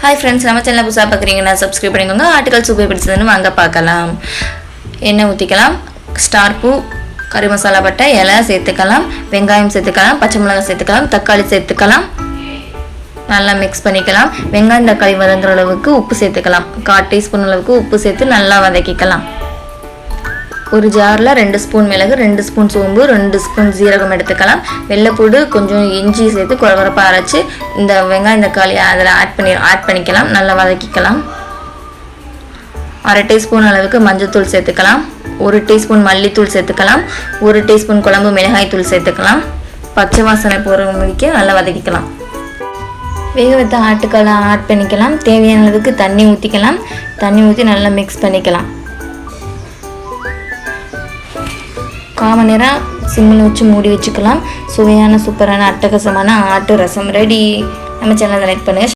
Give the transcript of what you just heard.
Hi friends நம்ம சேனலை புதுசா பார்க்குறீங்கன்னா சப்ஸ்கிரைப் பண்ணிக்கோங்க. ஆர்டிகல் சூப்பர் பிடிச்சதுன்னு வாங்க பார்க்கலாம். எண்ணெய் ஊற்றிக்கலாம். ஸ்டார் பூ, கறி மசாலா பட்டை, இலை சேர்த்துக்கலாம். வெங்காயம் சேர்த்துக்கலாம். பச்சை மிளகாய் சேர்த்துக்கலாம். தக்காளி சேர்த்துக்கலாம். நல்லா மிக்ஸ் பண்ணிக்கலாம். வெங்காயம் தக்காளி வதங்குற அளவுக்கு உப்பு சேர்த்துக்கலாம். 1/4 டீஸ்பூன் அளவுக்கு உப்பு சேர்த்து நல்லா வதக்கிக்கலாம். ஒரு ஜாரில் 2 ஸ்பூன் மிளகு, 2 ஸ்பூன் சோம்பு, 2 ஸ்பூன் ஜீரகம் எடுத்துக்கலாம். வெள்ளைப்பூடு, கொஞ்சம் இஞ்சி சேர்த்து குறகுறப்பாக அரைச்சி இந்த வெங்காயம் தக்காளி அதில் ஆட் பண்ணிக்கலாம். நல்லா வதக்கிக்கலாம். 1/2 டீஸ்பூன் அளவுக்கு மஞ்சள்தூள் சேர்த்துக்கலாம். 1 டீஸ்பூன் மல்லித்தூள் சேர்த்துக்கலாம். 1 டீஸ்பூன் குழம்பு மிளகாய் தூள் சேர்த்துக்கலாம். பச்சை வாசனை போகிற முடிக்க நல்லா வதக்கிக்கலாம். வேக வைத்த ஆட்டுக்காலை ஆட் பண்ணிக்கலாம். தேவையான அளவுக்கு தண்ணி ஊற்றிக்கலாம். தண்ணி ஊற்றி நல்லா மிக்ஸ் பண்ணிக்கலாம். 1/4 மணி நேரம் சிம்மில் வச்சு மூடி வச்சுக்கலாம். சுவையான சூப்பரான அட்டகாசமான ஆட்டு ரசம் ரெடி. நம்ம சேனலை லைக் பண்ணுங்கள்.